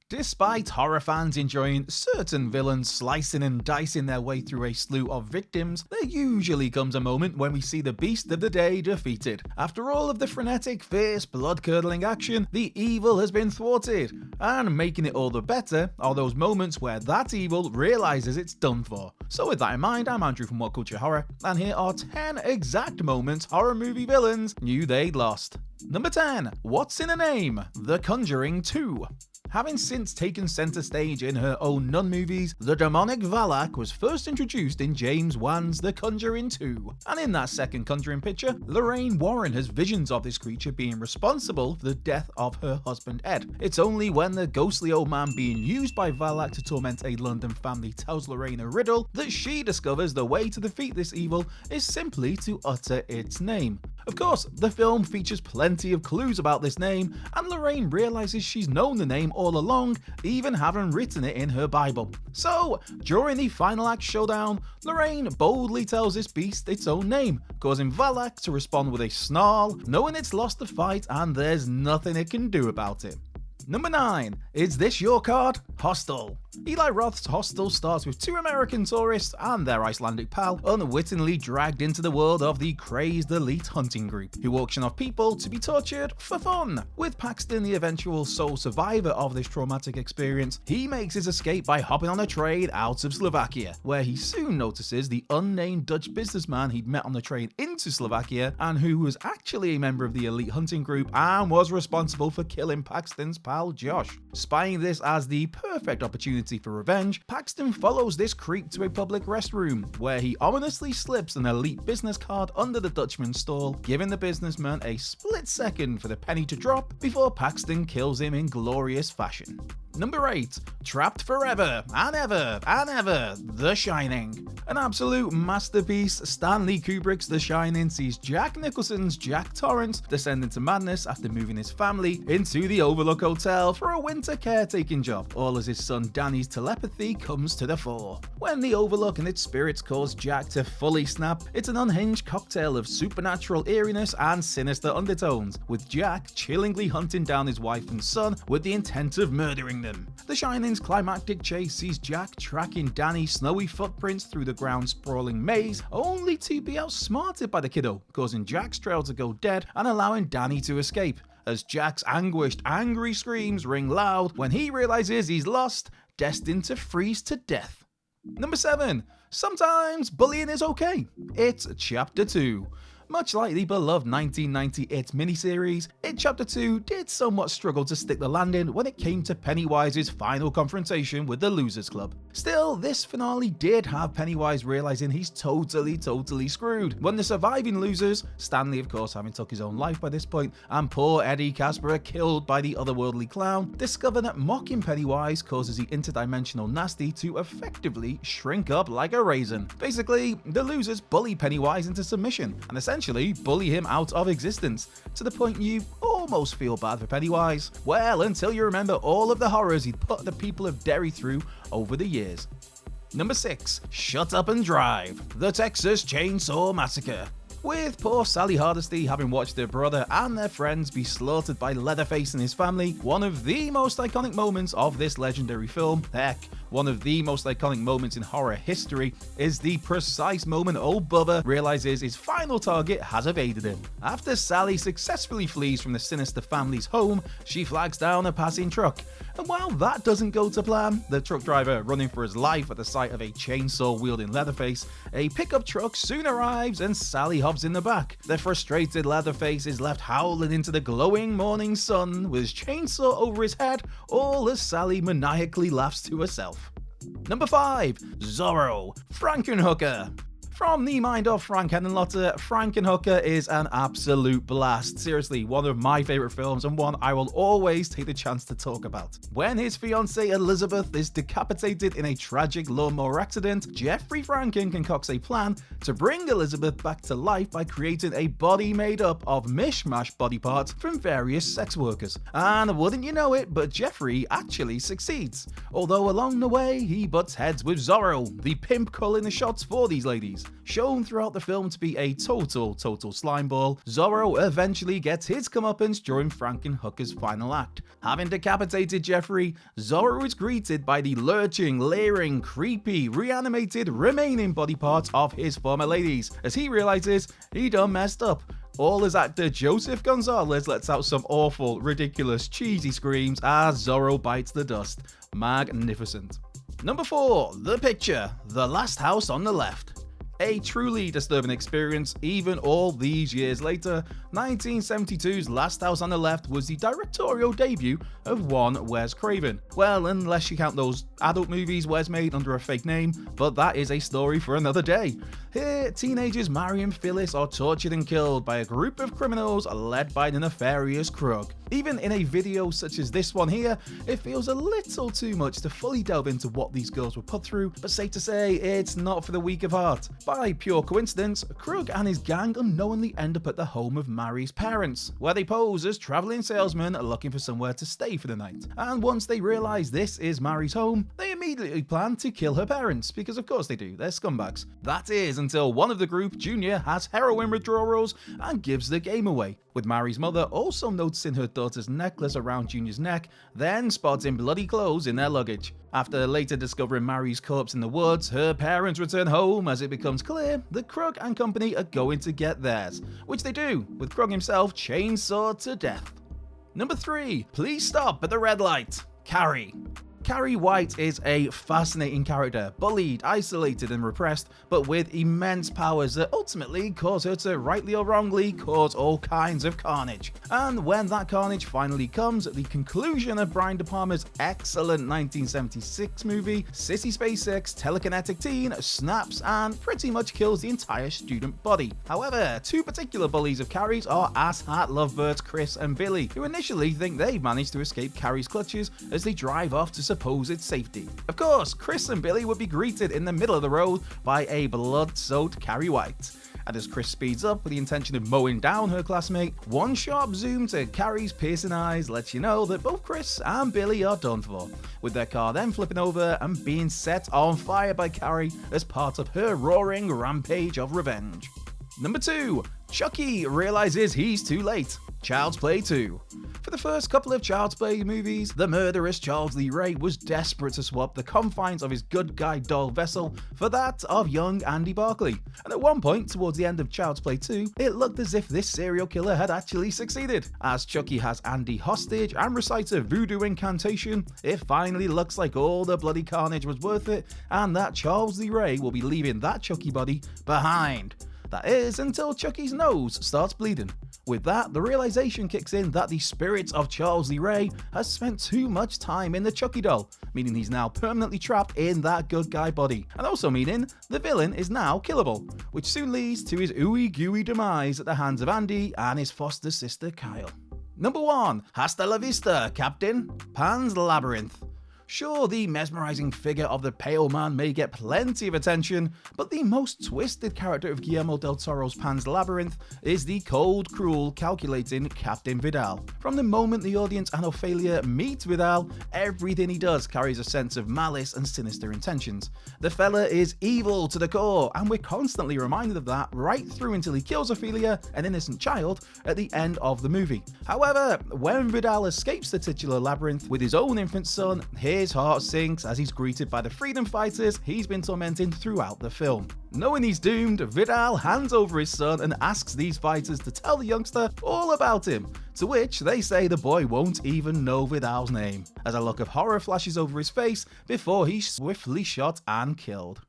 Despite horror fans enjoying certain villains slicing and dicing their way through a slew of victims, there usually comes a moment when we see the beast of the day defeated. After all of the frenetic, fierce, blood-curdling action, the evil has been thwarted, and making it all the better are those moments where that evil realizes it's done for. So with that in mind, I'm Andrew from What Culture Horror, and here are 10 exact moments horror movie villains knew they'd lost. Number 10. What's in a Name? The Conjuring 2. Having since taken centre stage in her own Nun movies, the demonic Valak was first introduced in James Wan's The Conjuring 2. And in that second Conjuring picture, Lorraine Warren has visions of this creature being responsible for the death of her husband Ed. It's only when the ghostly old man being used by Valak to torment a London family tells Lorraine a riddle that she discovers the way to defeat this evil is simply to utter its name. Of course, the film features plenty of clues about this name, and Lorraine realizes she's known the name all along, even having written it in her Bible. So, during the final act showdown, Lorraine boldly tells this beast its own name, causing Valak to respond with a snarl, knowing it's lost the fight and there's nothing it can do about it. Number 9. Is this your card? Hostel. Eli Roth's Hostel starts with two American tourists and their Icelandic pal unwittingly dragged into the world of the crazed elite hunting group, who auction off people to be tortured for fun. With Paxton the eventual sole survivor of this traumatic experience, he makes his escape by hopping on a train out of Slovakia, where he soon notices the unnamed Dutch businessman he'd met on the train into Slovakia and who was actually a member of the elite hunting group and was responsible for killing Paxton's pal Josh. Spying this as the perfect opportunity for revenge, Paxton follows this creep to a public restroom, where he ominously slips an elite business card under the Dutchman's stall, giving the businessman a split second for the penny to drop before Paxton kills him in glorious fashion. Number 8. Trapped forever and ever and ever, The Shining. An absolute masterpiece, Stanley Kubrick's The Shining sees Jack Nicholson's Jack Torrance descend into madness after moving his family into the Overlook Hotel for a winter caretaking job, all as his son Danny's telepathy comes to the fore. When the Overlook and its spirits cause Jack to fully snap, it's an unhinged cocktail of supernatural eeriness and sinister undertones, with Jack chillingly hunting down his wife and son with the intent of murdering them. The Shining's climactic chase sees Jack tracking Danny's snowy footprints through the ground sprawling maze, only to be outsmarted by the kiddo, causing Jack's trail to go dead and allowing Danny to escape, as Jack's anguished, angry screams ring loud when he realizes he's lost, destined to freeze to death. Number 7. Sometimes bullying is okay. It's Chapter 2. Much like the beloved 1990 It miniseries, It Chapter 2 did somewhat struggle to stick the landing when it came to Pennywise's final confrontation with the Losers Club. Still, this finale did have Pennywise realizing he's totally screwed. When the surviving losers, Stanley of course having took his own life by this point, and poor Eddie Casper killed by the otherworldly clown, discover that mocking Pennywise causes the interdimensional nasty to effectively shrink up like a raisin. Basically, the losers bully Pennywise into submission, and essentially bully him out of existence, to the point you almost feel bad for Pennywise. Well, until you remember all of the horrors he'd put the people of Derry through over the years. Number 6. Shut Up and Drive. The Texas Chainsaw Massacre. With poor Sally Hardesty having watched her brother and their friends be slaughtered by Leatherface and his family, one of the most iconic moments of this legendary film, heck, one of the most iconic moments in horror history, is the precise moment old Bubba realizes his final target has evaded him. After Sally successfully flees from the sinister family's home, she flags down a passing truck. And while that doesn't go to plan, the truck driver running for his life at the sight of a chainsaw-wielding Leatherface, a pickup truck soon arrives and Sally hops in the back. The frustrated Leatherface is left howling into the glowing morning sun with his chainsaw over his head, all as Sally maniacally laughs to herself. Number 5. Zorro, Frankenhooker. From the mind of Frank Henenlotter, Frankenhooker is an absolute blast. Seriously, one of my favourite films and one I will always take the chance to talk about. When his fiancée Elizabeth is decapitated in a tragic lawnmower accident, Jeffrey Franken concocts a plan to bring Elizabeth back to life by creating a body made up of mishmash body parts from various sex workers. And wouldn't you know it, but Jeffrey actually succeeds. Although along the way, he butts heads with Zorro, the pimp calling the shots for these ladies. Shown throughout the film to be a total slimeball, Zorro eventually gets his comeuppance during Frankenhooker's final act. Having decapitated Jeffrey, Zorro is greeted by the lurching, leering, creepy, reanimated remaining body parts of his former ladies, as he realizes he done messed up. All as actor Joseph Gonzalez lets out some awful, ridiculous, cheesy screams as Zorro bites the dust. Magnificent. Number 4. The Picture, The Last House on the Left. A truly disturbing experience even all these years later. 1972's Last House on the Left was the directorial debut of one Wes Craven. Well, unless you count those adult movies Wes made under a fake name, but that is a story for another day. Here, teenagers Mary and Phyllis are tortured and killed by a group of criminals led by the nefarious Krug. Even in a video such as this one here, it feels a little too much to fully delve into what these girls were put through, but safe to say, it's not for the weak of heart. By pure coincidence, Krug and his gang unknowingly end up at the home of Mary's parents, where they pose as traveling salesmen looking for somewhere to stay for the night. And once they realize this is Mary's home, they immediately plan to kill her parents, because of course they do, they're scumbags. That is until one of the group, Junior, has heroin withdrawals and gives the game away, with Mary's mother also noticing her daughter's necklace around Junior's neck, then spotting bloody clothes in their luggage. After later discovering Mary's corpse in the woods, her parents return home as it becomes clear that Krug and company are going to get theirs, which they do, with Krug himself chainsawed to death. Number 3. Please stop at the red light. Carrie. Carrie White is a fascinating character, bullied, isolated and repressed, but with immense powers that ultimately cause her to rightly or wrongly cause all kinds of carnage. And when that carnage finally comes at the conclusion of Brian De Palma's excellent 1976 movie, Sissy Spacek's telekinetic teen snaps and pretty much kills the entire student body. However, two particular bullies of Carrie's are asshat lovebirds Chris and Billy, who initially think they've managed to escape Carrie's clutches as they drive off to supposed safety. Of course, Chris and Billy would be greeted in the middle of the road by a blood-soaked Carrie White. And as Chris speeds up with the intention of mowing down her classmate, one sharp zoom to Carrie's piercing eyes lets you know that both Chris and Billy are done for, with their car then flipping over and being set on fire by Carrie as part of her roaring rampage of revenge. Number 2. Chucky realizes he's too late. Child's Play 2. For the first couple of Child's Play movies, the murderous Charles Lee Ray was desperate to swap the confines of his good guy doll vessel for that of young Andy Barkley. And at one point, towards the end of Child's Play 2, it looked as if this serial killer had actually succeeded. As Chucky has Andy hostage and recites a voodoo incantation, it finally looks like all the bloody carnage was worth it, and that Charles Lee Ray will be leaving that Chucky body behind. That is, until Chucky's nose starts bleeding. With that, the realization kicks in that the spirit of Charles Lee Ray has spent too much time in the Chucky doll, meaning he's now permanently trapped in that good guy body, and also meaning the villain is now killable, which soon leads to his ooey gooey demise at the hands of Andy and his foster sister Kyle. Number 1. Hasta la vista, Captain. Pan's Labyrinth. Sure, the mesmerizing figure of the Pale Man may get plenty of attention, but the most twisted character of Guillermo del Toro's Pan's Labyrinth is the cold, cruel, calculating Captain Vidal. From the moment the audience and Ophelia meet Vidal, everything he does carries a sense of malice and sinister intentions. The fella is evil to the core, and we're constantly reminded of that right through until he kills Ophelia, an innocent child, at the end of the movie. However, when Vidal escapes the titular labyrinth with his own infant son, his heart sinks as he's greeted by the freedom fighters he's been tormenting throughout the film. Knowing he's doomed, Vidal hands over his son and asks these fighters to tell the youngster all about him, to which they say the boy won't even know Vidal's name, as a look of horror flashes over his face before he's swiftly shot and killed.